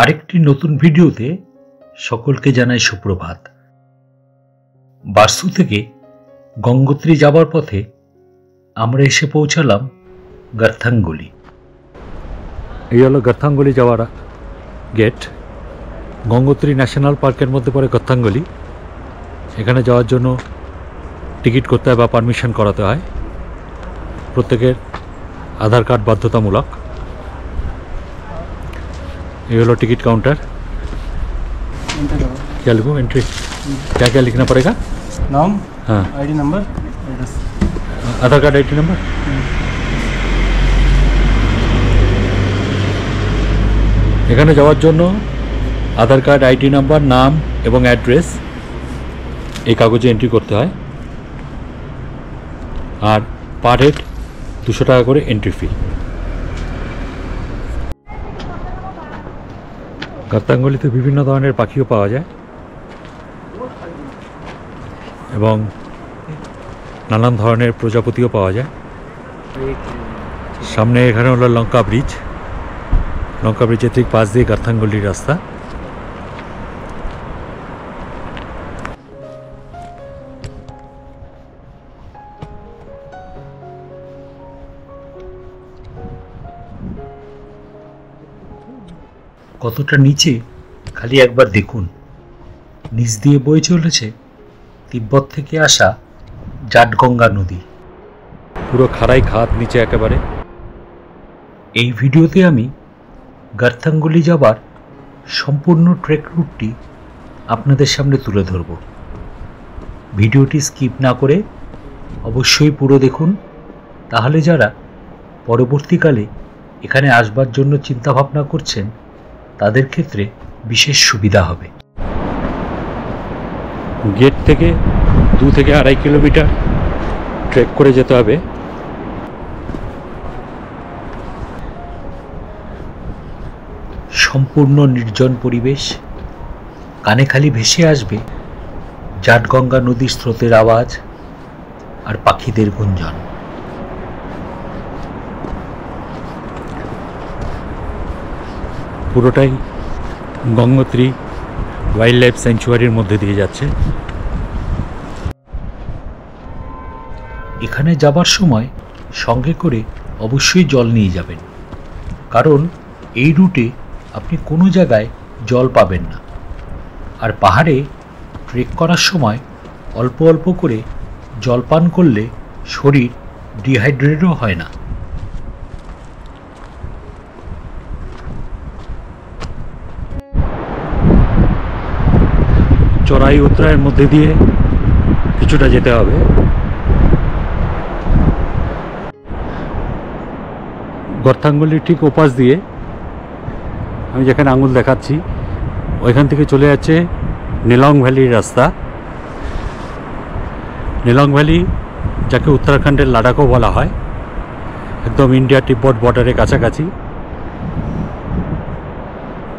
আরেকটি নতুন ভিডিওতে সকলকে জানাই সুপ্রভাত। বারসু থেকে গঙ্গোত্রী যাবার পথে আমরা এসে পৌঁছালাম গার্থাঙ্গুলি। এই হলো গার্থাঙ্গুলি যাওয়ার গেট। গঙ্গোত্রী ন্যাশনাল পার্কের মধ্যে পড়ে গার্থাঙ্গুলি। এখানে যাওয়ার জন্য টিকিট করতে হয় বা পারমিশন করাতে হয়। প্রত্যেকের আধার কার্ড বাধ্যতামূলক। ये लो टिकट काउंटर। क्या लिखूँ? एंट्री क्या क्या लिखना पड़ेगा? नाम, हाँ, आईडी नंबर, एड्रेस, आधार कार्ड आईडी नंबर। এখানে যাওয়ার জন্য আধার কার্ড, আইডি নাম্বার, নাম এবং অ্যাড্রেস এই কাগজে এন্ট্রি করতে হয়। আর পার হেড 200 টাকা করে এন্ট্রি ফি। গার্থাঙ্গুলিতে বিভিন্ন ধরনের পাখিও পাওয়া যায় এবং নানান ধরনের প্রজাপতিও পাওয়া যায়। সামনে এখানে হলো লঙ্কা ব্রিজ। লঙ্কা ব্রিজের ঠিক পাশ দিয়ে গার্থাঙ্গুলির রাস্তা। কতটা নিচে খালি একবার দেখুন। নিচ দিয়ে বয়ে চলেছে তিব্বত থেকে আসা জাটগঙ্গা নদী। পুরো খাড়াই খাদ নিচে একেবারে। এই ভিডিওতে আমি গার্থাঙ্গুলি যাবার সম্পূর্ণ ট্রেক রুটটি আপনাদের সামনে তুলে ধরব। ভিডিওটি স্কিপ না করে অবশ্যই পুরো দেখুন, তাহলে যারা পরবর্তীকালে এখানে আসবার জন্য চিন্তাভাবনা করছেন তাদের ক্ষেত্রে বিশেষ সুবিধা হবে। গেট থেকে 2 থেকে 2.5 কিলোমিটার ট্রেক করে যেতে হবে। সম্পূর্ণ নির্জন পরিবেশ। কানে খালি ভেসে আসবে জাটগঙ্গা নদীর স্রোতের আওয়াজ আর পাখিদের গুঞ্জন। পুরোটাই গঙ্গোত্রী ওয়াইল্ড লাইফ স্যাংচুয়ারির মধ্যে দিয়ে যাচ্ছে। এখানে যাবার সময় সঙ্গে করে অবশ্যই জল নিয়ে যাবেন, কারণ এই রুটে আপনি কোনো জায়গায় জল পাবেন না। আর পাহাড়ে ট্রেক করার সময় অল্প অল্প করে জল পান করলে শরীর ডিহাইড্রেটও হয় না। চড়াই উতরাইয়ের মধ্যে দিয়ে কিছুটা যেতে হবে। গার্থাঙ্গুলির ঠিক ওপাশ দিয়ে আমি যেখানে আঙুল দেখাচ্ছি ওইখান থেকে চলে যাচ্ছে নেলং ভ্যালির রাস্তা। নেলং ভ্যালি, যাকে উত্তরাখণ্ডের লাদাখও বলা হয়, একদম ইন্ডিয়া তিব্বত বর্ডারের কাছাকাছি।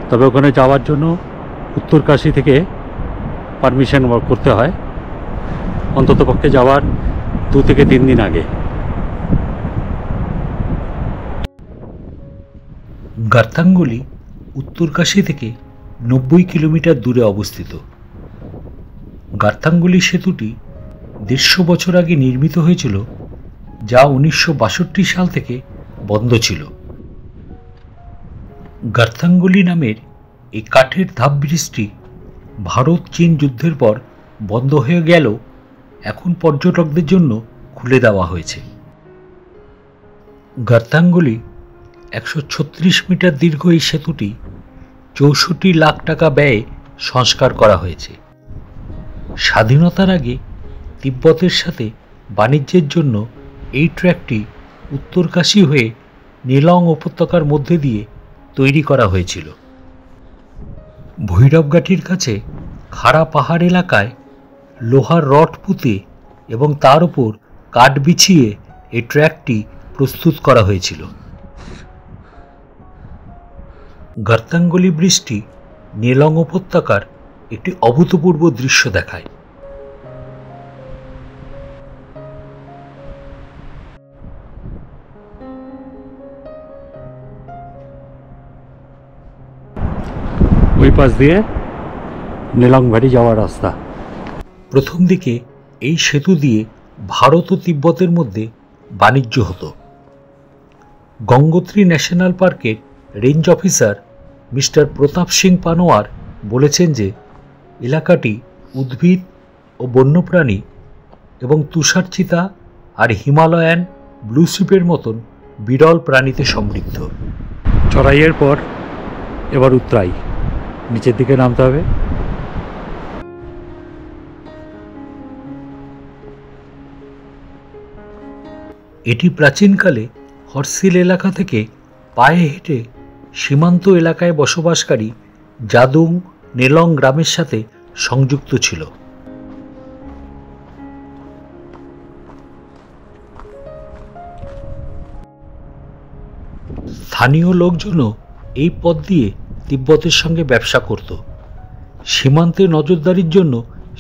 তবে ওখানে যাওয়ার জন্য উত্তরকাশী থেকে পারমিশন করতে হয়, অন্ততপক্ষে যাওয়ার 2 থেকে 3 দিন আগে। গার্থাঙ্গুলি উত্তরকাশী থেকে 90 কিলোমিটার দূরে অবস্থিত। গার্থাঙ্গুলি সেতুটি 150 বছর আগে নির্মিত হয়েছিল, যা 1962 সাল থেকে বন্ধ ছিল। গার্থাঙ্গুলি নামের এই কাঠের ধাপ ব্রিজটি ভারত চীন যুদ্ধের পর বন্ধ হয়ে গেল এখন পর্যটকদের জন্য খুলে দেওয়া হয়েছে। গার্থাঙ্গুলি 136 মিটার দীর্ঘ এই সেতুটি 64 লাখ টাকা ব্যয়ে সংস্কার করা হয়েছে। স্বাধীনতার আগে তিব্বতের সাথে বাণিজ্যের জন্য এই ট্র্যাকটি উত্তরকাশী হয়ে নেলং উপত্যকার মধ্যে দিয়ে তৈরি করা হয়েছিল। ভৈরবঘাটির কাছে খাড়া পাহাড় এলাকায় লোহার রড পুঁতে এবং তার উপর কাঠ বিছিয়ে এই ট্র্যাকটি প্রস্তুত করা হয়েছিল। গার্থাঙ্গুলি ব্রিজটি নেলং উপত্যকার একটি অভূতপূর্ব দৃশ্য দেখায়। ওই পাশ দিয়ে নেলং ভ্যালি যাওয়ার রাস্তা। প্রথম দিকে এই সেতু দিয়ে ভারত ও তিব্বতের মধ্যে বাণিজ্য হতো। গঙ্গোত্রী ন্যাশনাল পার্কের range officer mister Pratap Singh Panwar বলেছেন যে এলাকাটি উদ্ভিদ ও বন্যপ্রাণী এবং তুষার চিতা আর হিমালয়ান ব্লু শিপের মতন বিরল প্রাণীতে সমৃদ্ধ। চড়াইয়ের পর এবার উতরাই, নিচের দিকে নামতে হবে। এটি প্রাচীনকালে হর্সিল এলাকা থেকে পায়ে হেঁটে সীমান্ত এলাকায় বসবাসকারী জাদুং নেলং গ্রামের সাথে সংযুক্ত ছিল। স্থানীয় লোকজনও এই পথ দিয়ে তিব্বতের সঙ্গে ব্যবসা করত। সীমান্তে নজরদারির জন্য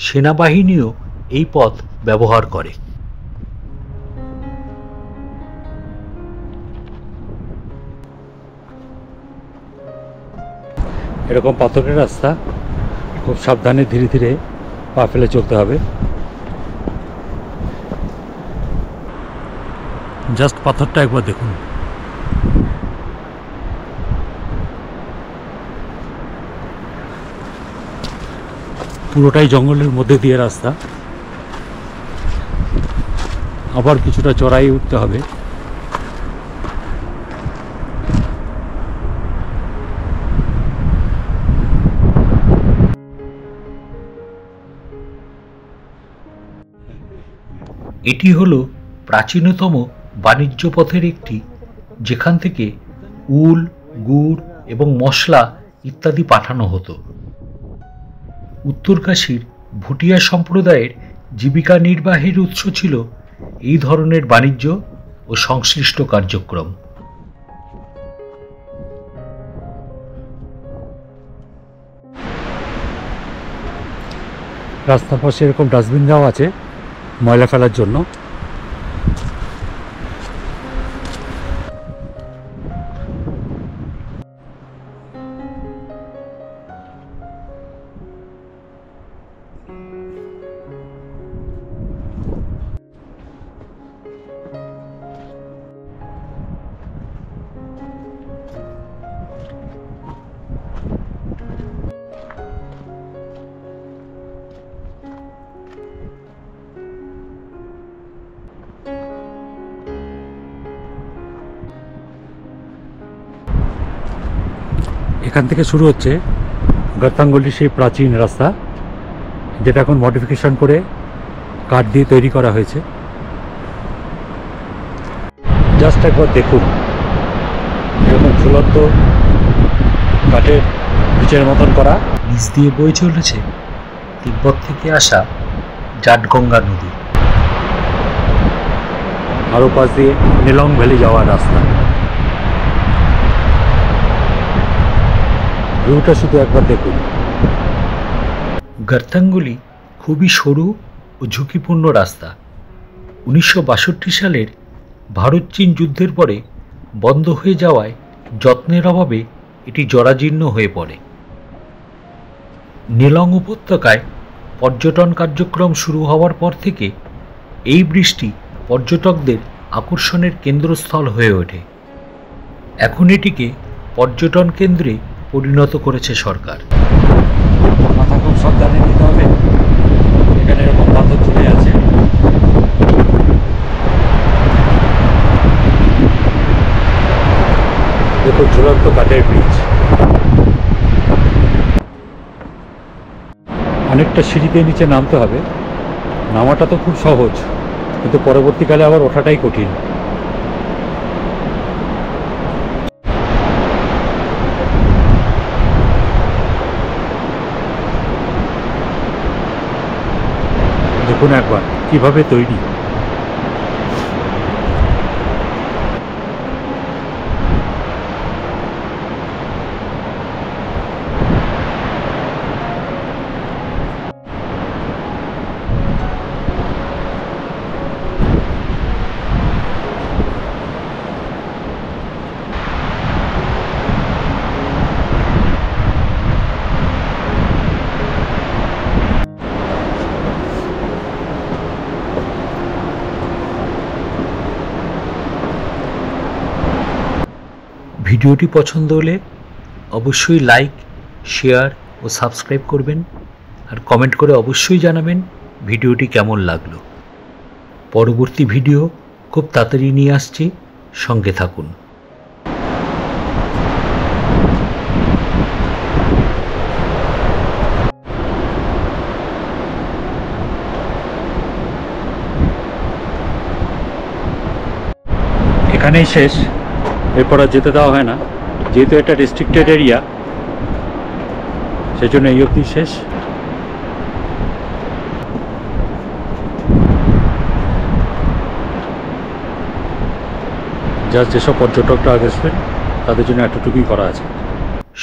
সেনাবাহিনীও এই পথ ব্যবহার করে। এরকম পাথরের রাস্তা, খুব সাবধানে ধীরে ধীরে পা ফেলে চলতে হবে। জাস্ট পাথরটা একবার দেখুন। পুরোটাই জঙ্গলের মধ্যে দিয়ে রাস্তা, আবার কিছুটা চড়াই উঠতে হবে। এটি হলো প্রাচীনতম বাণিজ্য পথের একটি, যেখান থেকে উল, গুড় এবং মশলা ইত্যাদি পাঠানো হতো। উত্তরকাশীর ভুটিয়া সম্প্রদায়ের জীবিকা নির্বাহের উৎস ছিল এই ধরনের বাণিজ্য ও সংশ্লিষ্ট কার্যক্রম। রাস্তার পাশে এরকম ডাস্টবিন দেওয়া আছে ময়লা ফেলার জন্য। এখান থেকে শুরু হচ্ছে গর্তাঙ্গলির সেই প্রাচীন রাস্তা, যেটা এখন মডিফিকেশন করে কাঠ দিয়ে তৈরি করা হয়েছে। জাস্ট একবার দেখুন, এরকম ঝুলন্ত কাঠের নিচের মতন করা, নিচ দিয়ে বয়ে চলেছে তিব্বত থেকে আসা জাটগঙ্গা নদী। আরও পাশ দিয়ে নেলং ভ্যালি যাওয়ার রাস্তা। ভিউটা শুধু একবার দেখুন। গর্তাঙ্গুলি খুবই সরু ও ঝুঁকিপূর্ণ রাস্তা। 1962 সালের ভারত চীন যুদ্ধের পরে বন্ধ হয়ে যাওয়ায় যত্নের অভাবে এটি জরাজীর্ণ হয়ে পড়ে। নেলং উপত্যকায় পর্যটন কার্যক্রম শুরু হওয়ার পর থেকে এই বৃষ্টি পর্যটকদের আকর্ষণের কেন্দ্রস্থল হয়ে ওঠে। এখন এটিকে পর্যটন কেন্দ্রে পরিণত করেছে সরকার। মাথা খুব সাবধানে নিতে হবে, এখানে এরকম পাথর ঝুলে আছে। দেখো ঝুলন্ত কাঠের ব্রিজ। অনেকটা সিঁড়ি দিয়ে নিচে নামতে হবে। নামাটা তো খুব সহজ, কিন্তু পরবর্তীকালে আবার ওঠাটাই কঠিন। দেখুন একবার কিভাবে তৈরি। ভিডিওটি পছন্দ হলে অবশ্যই লাইক, শেয়ার ও সাবস্ক্রাইব করবেন, আর কমেন্ট করে অবশ্যই জানাবেন ভিডিওটি কেমন লাগলো। পরবর্তী ভিডিও খুব তাড়াতাড়ি নিয়ে আসছি, সঙ্গে থাকুন। এখানেই শেষ, এরপর আর যেতে দেওয়া হয় না, যেহেতু এটা রেস্ট্রিক্টেড এরিয়া, সেজন্য এই অবধি শেষ। যা যেসব পর্যটকরা আসবেন তাদের জন্য এতটুকুই করা আছে।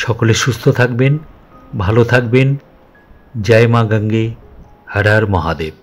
সকলে সুস্থ থাকবেন, ভালো থাকবেন। জয় মা গঙ্গে, হর হর মহাদেব।